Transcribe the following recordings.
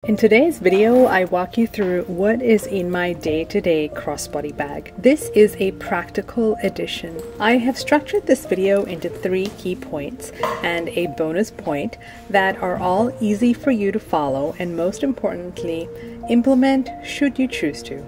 In today's video, I walk you through what is in my day-to-day crossbody bag. This is a practical edition. I have structured this video into 3 key points and a bonus point that are all easy for you to follow and, most importantly, implement should you choose to.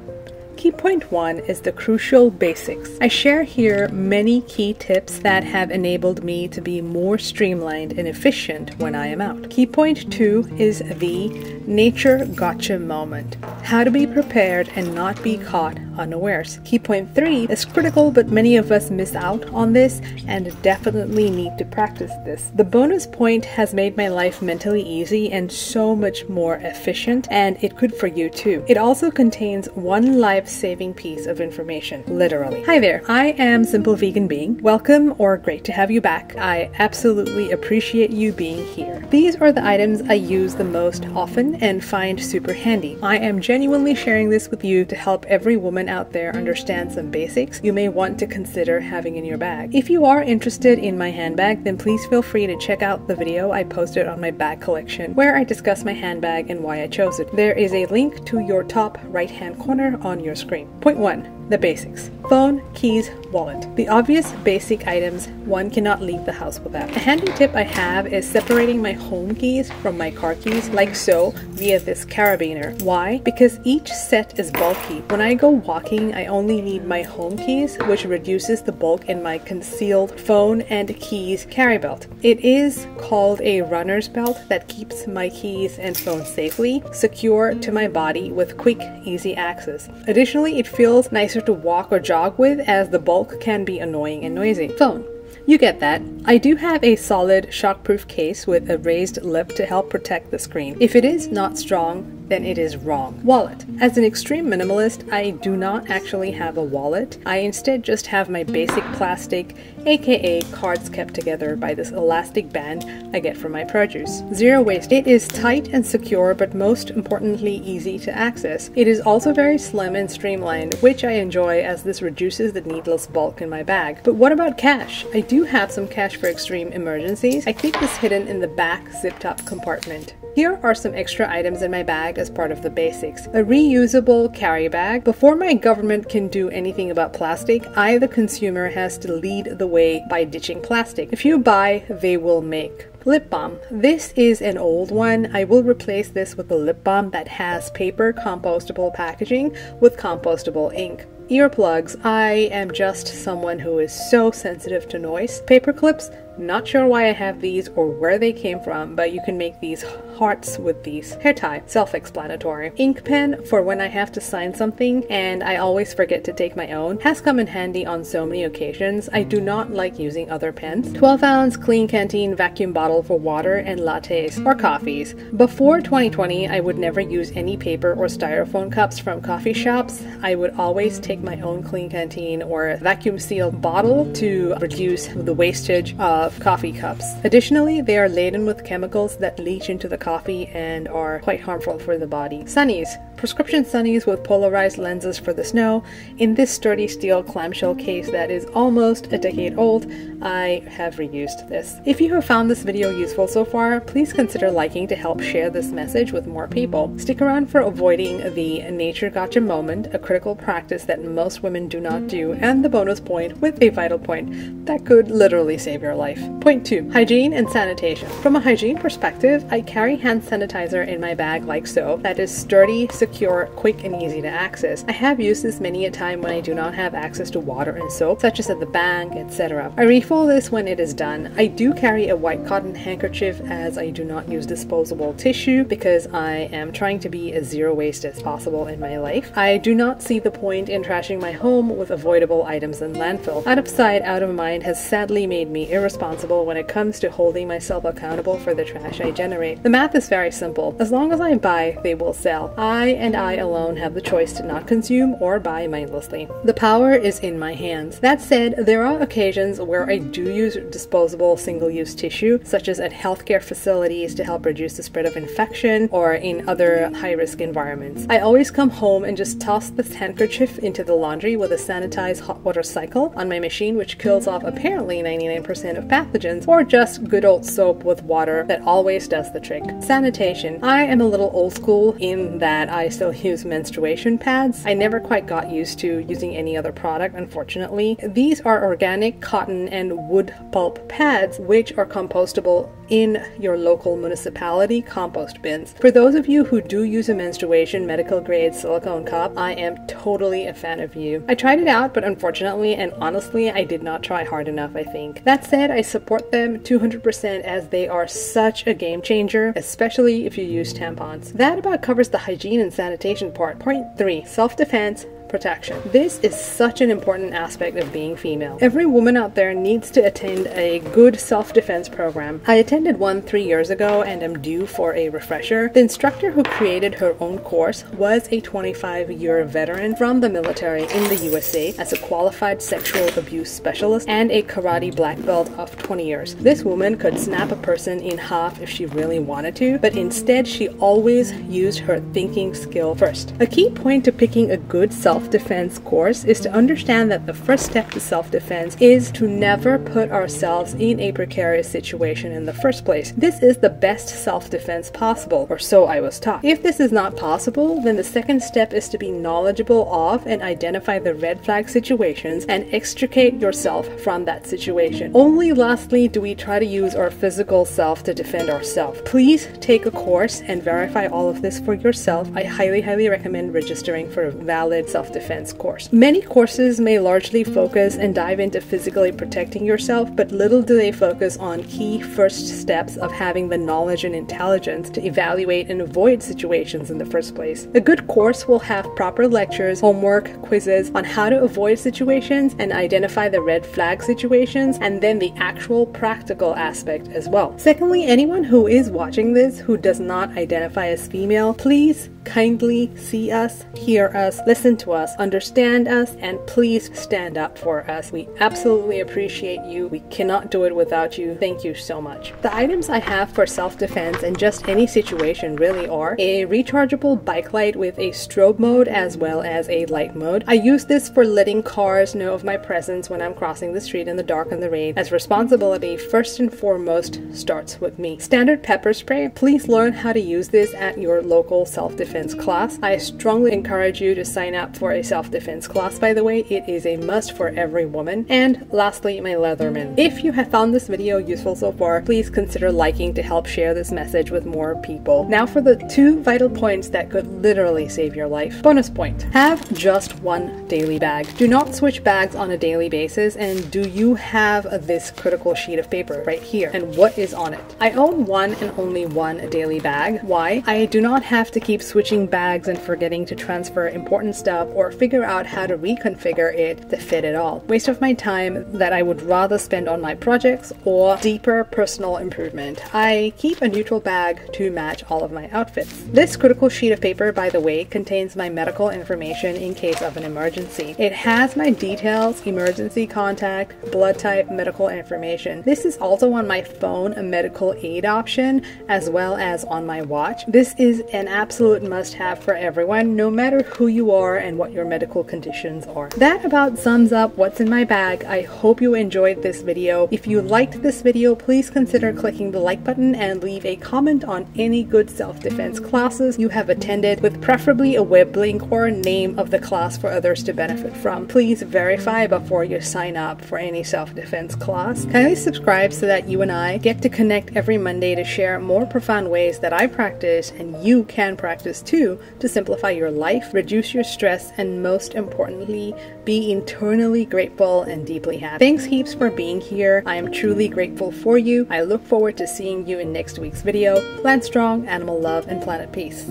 Key point 1 is the crucial basics. I share here many key tips that have enabled me to be more streamlined and efficient when I am out. Key point 2 is the nature gotcha moment. How to be prepared and not be caught unawares. Key point 3 is critical, but many of us miss out on this and definitely need to practice this. The bonus point has made my life mentally easy and so much more efficient, and it could for you too. It also contains one life-saving piece of information, literally. Hi there, I am Simple Vegan Being. Welcome, or great to have you back. I absolutely appreciate you being here. These are the items I use the most often and find super handy. I am genuinely sharing this with you to help every woman out there understand some basics you may want to consider having in your bag. If you are interested in my handbag, then please feel free to check out the video I posted on my bag collection where I discuss my handbag and why I chose it. There is a link to your top right-hand corner on your screen. Point 1. The basics. Phone, keys, wallet. The obvious basic items one cannot leave the house without. A handy tip I have is separating my home keys from my car keys, like so, via this carabiner. Why? Because each set is bulky. When I go walking, I only need my home keys, which reduces the bulk in my concealed phone and keys carry belt. It is called a runner's belt that keeps my keys and phone safely secure to my body with quick, easy access. Additionally, it feels nicer to walk or jog with, as the bulk can be annoying and noisy. Phone. You get that. I do have a solid shockproof case with a raised lip to help protect the screen. If it is not strong, then it is wrong. Wallet. As an extreme minimalist, I do not actually have a wallet. I instead just have my basic plastic, aka cards kept together by this elastic band I get from my produce. Zero waste. It is tight and secure, but most importantly easy to access. It is also very slim and streamlined, which I enjoy as this reduces the needless bulk in my bag. But what about cash? I do have some cash for extreme emergencies. I keep this hidden in the back zipped up compartment. Here are some extra items in my bag as part of the basics. A reusable carry bag. Before my government can do anything about plastic, I, the consumer, has to lead the way by ditching plastic. If you buy, they will make. Lip balm. This is an old one. I will replace this with a lip balm that has paper compostable packaging with compostable ink. Earplugs. I am just someone who is so sensitive to noise. Paper clips. Not sure why I have these or where they came from, but you can make these hearts with these. Hair tie. Self-explanatory. Ink pen for when I have to sign something and I always forget to take my own. Has come in handy on so many occasions. I do not like using other pens. 12-ounce clean canteen vacuum bottle for water and lattes or coffees. Before 2020, I would never use any paper or styrofoam cups from coffee shops. I would always take my own clean canteen or vacuum sealed bottle to reduce the wastage of coffee cups. Additionally, they are laden with chemicals that leach into the coffee and are quite harmful for the body. Sunnies. Prescription sunnies with polarized lenses for the snow. In this sturdy steel clamshell case that is almost a decade old, I have reused this. If you have found this video useful so far, please consider liking to help share this message with more people. Stick around for avoiding the nature gotcha moment, a critical practice that most women do not do, and the bonus point with a vital point that could literally save your life. Point 2. Hygiene and sanitation. From a hygiene perspective, I carry hand sanitizer in my bag like so, that is sturdy, secure, quick, and easy to access. I have used this many a time when I do not have access to water and soap, such as at the bank, etc. I refill this when it is done. I do carry a white cotton handkerchief as I do not use disposable tissue because I am trying to be as zero waste as possible in my life. I do not see the point in trashing my home with avoidable items in landfill. Out of sight, out of mind has sadly made me irresponsible when it comes to holding myself accountable for the trash I generate. The math is very simple. As long as I buy, they will sell. I and I alone have the choice to not consume or buy mindlessly. The power is in my hands. That said, there are occasions where I do use disposable single-use tissue, such as at healthcare facilities to help reduce the spread of infection or in other high-risk environments. I always come home and just toss this handkerchief into the laundry with a sanitized hot water cycle on my machine, which kills off apparently 99% of pathogens, or just good old soap with water that always does the trick. Sanitation. I am a little old school in that I still use menstruation pads. I never quite got used to using any other product, unfortunately. These are organic cotton and wood pulp pads which are compostable in your local municipality compost bins. For those of you who do use a menstruation medical grade silicone cup, I am totally a fan of you. I tried it out, but unfortunately and honestly I did not try hard enough, I think. That said, I support them 200% as they are such a game changer, especially if you use tampons. That about covers the hygiene and sanitation part. Point 3. Self-defense. Protection. This is such an important aspect of being female. Every woman out there needs to attend a good self-defense program. I attended one 3 years ago and am due for a refresher. The instructor who created her own course was a 25-year veteran from the military in the USA as a qualified sexual abuse specialist and a karate black belt of 20 years. This woman could snap a person in half if she really wanted to, but instead she always used her thinking skill first. A key point to picking a good self-defense course is to understand that the first step to self-defense is to never put ourselves in a precarious situation in the first place. This is the best self-defense possible, or so I was taught. If this is not possible, then the second step is to be knowledgeable of and identify the red flag situations and extricate yourself from that situation. Only lastly do we try to use our physical self to defend ourselves. Please take a course and verify all of this for yourself. I highly recommend registering for a valid self-defense course. Many courses may largely focus and dive into physically protecting yourself, but little do they focus on key first steps of having the knowledge and intelligence to evaluate and avoid situations in the first place. A good course will have proper lectures, homework, quizzes on how to avoid situations and identify the red flag situations, and then the actual practical aspect as well. Secondly, anyone who is watching this who does not identify as female, please kindly see us, hear us, listen to us, understand us, and please stand up for us. We absolutely appreciate you. We cannot do it without you. Thank you so much. The items I have for self-defense in just any situation really are a rechargeable bike light with a strobe mode as well as a light mode. I use this for letting cars know of my presence when I'm crossing the street in the dark and the rain, as responsibility first and foremost starts with me. Standard pepper spray. Please learn how to use this at your local self-defense class. I strongly encourage you to sign up for a self-defense class, by the way. It is a must for every woman. And lastly, my Leatherman. If you have found this video useful so far, please consider liking to help share this message with more people. Now for the 2 vital points that could literally save your life. Bonus point. Have just one daily bag. Do not switch bags on a daily basis. And do you have this critical sheet of paper right here? And what is on it? I own one and only one daily bag. Why? I do not have to keep switching bags and forgetting to transfer important stuff or figure out how to reconfigure it to fit it all. Waste of my time that I would rather spend on my projects or deeper personal improvement. I keep a neutral bag to match all of my outfits. This critical sheet of paper, by the way, contains my medical information in case of an emergency. It has my details, emergency contact, blood type, medical information. This is also on my phone, a medical aid option, as well as on my watch. This is an absolute must-have for everyone, no matter who you are and what your medical conditions are. That about sums up what's in my bag. I hope you enjoyed this video. If you liked this video, please consider clicking the like button and leave a comment on any good self-defense classes you have attended, with preferably a web link or a name of the class for others to benefit from. Please verify before you sign up for any self-defense class. Kindly subscribe so that you and I get to connect every Monday to share more profound ways that I practice and you can practice too, to simplify your life, reduce your stress, and most importantly, be internally grateful and deeply happy. Thanks heaps for being here. I am truly grateful for you. I look forward to seeing you in next week's video. Plant strong, animal love, and planet peace.